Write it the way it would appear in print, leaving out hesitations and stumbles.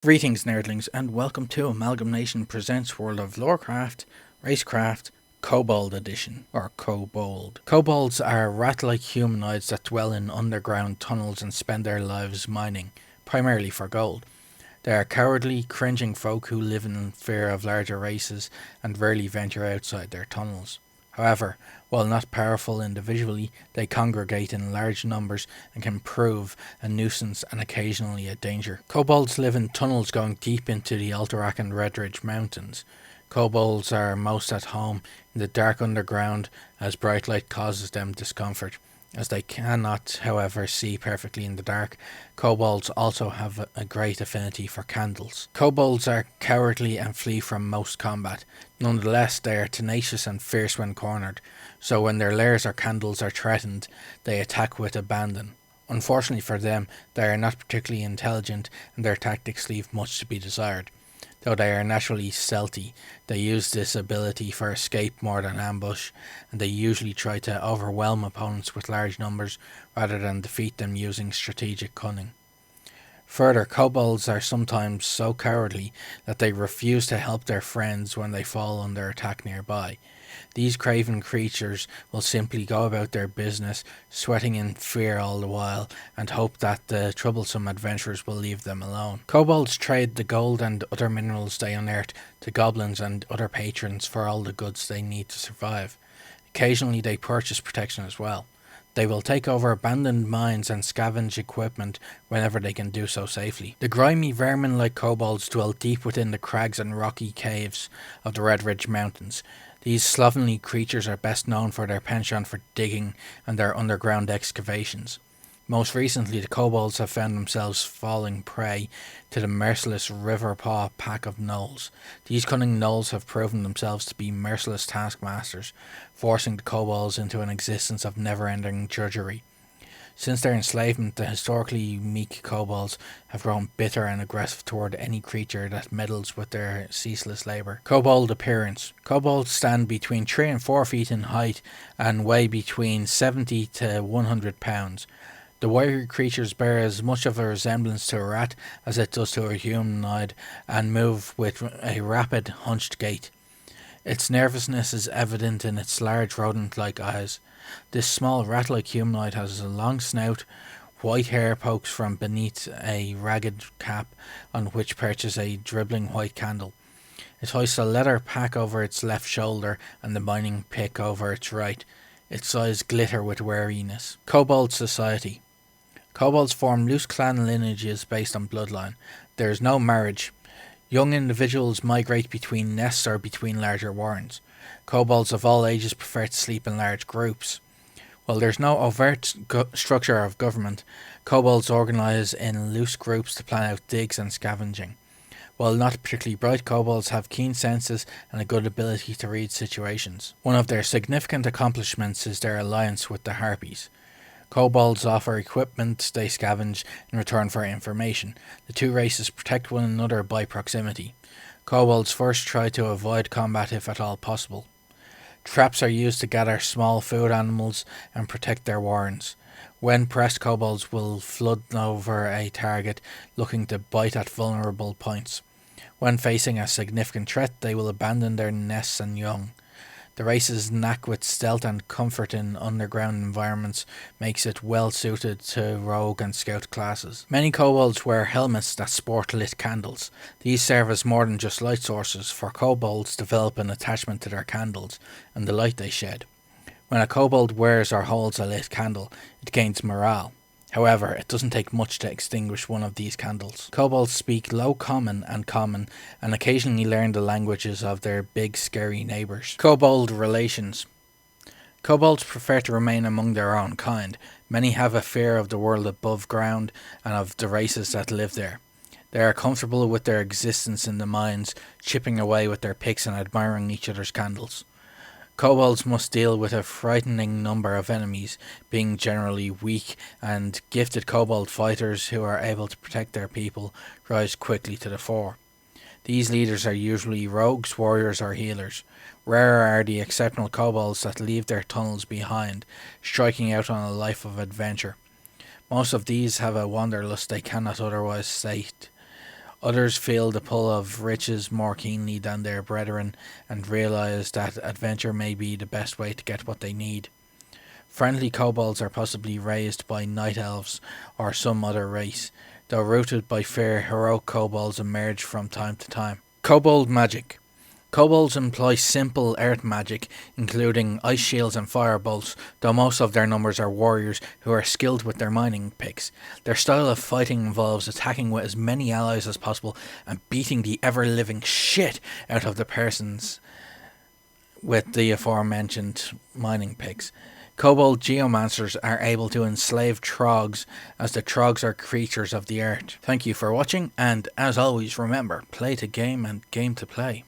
Greetings, nerdlings, and welcome to AmalgamNation Presents World of Lorecraft, Racecraft, Kobold Edition, or Kobold. Kobolds are rat-like humanoids that dwell in underground tunnels and spend their lives mining, primarily for gold. They are cowardly, cringing folk who live in fear of larger races and rarely venture outside their tunnels. However, while not powerful individually, they congregate in large numbers and can prove a nuisance and occasionally a danger. Kobolds live in tunnels going deep into the Alterac and Redridge mountains. Kobolds are most at home in the dark underground as bright light causes them discomfort. As they cannot, however, see perfectly in the dark, kobolds also have a great affinity for candles. Kobolds are cowardly and flee from most combat. Nonetheless, they are tenacious and fierce when cornered, so when their lairs or candles are threatened, they attack with abandon. Unfortunately for them, they are not particularly intelligent and their tactics leave much to be desired. Though they are naturally stealthy, they use this ability for escape more than ambush, and they usually try to overwhelm opponents with large numbers rather than defeat them using strategic cunning. Further, kobolds are sometimes so cowardly that they refuse to help their friends when they fall under attack nearby. These craven creatures will simply go about their business, sweating in fear all the while, and hope that the troublesome adventurers will leave them alone. Kobolds trade the gold and other minerals they unearth to goblins and other patrons for all the goods they need to survive. Occasionally they purchase protection as well. They will take over abandoned mines and scavenge equipment whenever they can do so safely. The grimy vermin-like kobolds dwell deep within the crags and rocky caves of the Redridge Mountains. These slovenly creatures are best known for their penchant for digging and their underground excavations. Most recently, the kobolds have found themselves falling prey to the merciless Riverpaw pack of gnolls. These cunning gnolls have proven themselves to be merciless taskmasters, forcing the kobolds into an existence of never-ending drudgery. Since their enslavement, the historically meek kobolds have grown bitter and aggressive toward any creature that meddles with their ceaseless labour. Kobold appearance. Kobolds stand between 3 and 4 feet in height and weigh between 70 to 100 pounds. The wiry creatures bear as much of a resemblance to a rat as it does to a humanoid and move with a rapid, hunched gait. Its nervousness is evident in its large rodent-like eyes. This small rat-like humanoid has a long snout, white hair pokes from beneath a ragged cap on which perches a dribbling white candle. It hoists a leather pack over its left shoulder and the mining pick over its right. Its eyes glitter with wariness. Kobold society. Kobolds form loose clan lineages based on bloodline. There is no marriage. Young individuals migrate between nests or between larger warrens. Kobolds of all ages prefer to sleep in large groups. While there is no overt structure of government, kobolds organise in loose groups to plan out digs and scavenging. While not particularly bright, kobolds have keen senses and a good ability to read situations. One of their significant accomplishments is their alliance with the Harpies. Kobolds offer equipment they scavenge in return for information. The two races protect one another by proximity. Kobolds first try to avoid combat if at all possible. Traps are used to gather small food animals and protect their warrens. When pressed, kobolds will flood over a target looking to bite at vulnerable points. When facing a significant threat, they will abandon their nests and young. The race's knack with stealth and comfort in underground environments makes it well suited to rogue and scout classes. Many kobolds wear helmets that sport lit candles. These serve as more than just light sources, for kobolds develop an attachment to their candles and the light they shed. When a kobold wears or holds a lit candle, it gains morale. However, it doesn't take much to extinguish one of these candles. Kobolds speak Low Common and occasionally learn the languages of their big scary neighbours. Kobold relations. Kobolds prefer to remain among their own kind. Many have a fear of the world above ground and of the races that live there. They are comfortable with their existence in the mines, chipping away with their picks and admiring each other's candles. Kobolds must deal with a frightening number of enemies, being generally weak, and gifted kobold fighters who are able to protect their people rise quickly to the fore. These leaders are usually rogues, warriors or healers. Rare are the exceptional kobolds that leave their tunnels behind, striking out on a life of adventure. Most of these have a wanderlust they cannot otherwise sate. Others feel the pull of riches more keenly than their brethren and realise that adventure may be the best way to get what they need. Friendly kobolds are possibly raised by night elves or some other race, though rooted by fear, heroic kobolds emerge from time to time. Kobold magic. Kobolds employ simple earth magic, including ice shields and firebolts, though most of their numbers are warriors who are skilled with their mining picks. Their style of fighting involves attacking with as many allies as possible and beating the ever-living shit out of the persons with the aforementioned mining picks. Kobold geomancers are able to enslave trogs, as the trogs are creatures of the earth. Thank you for watching, and as always remember, play to game and game to play.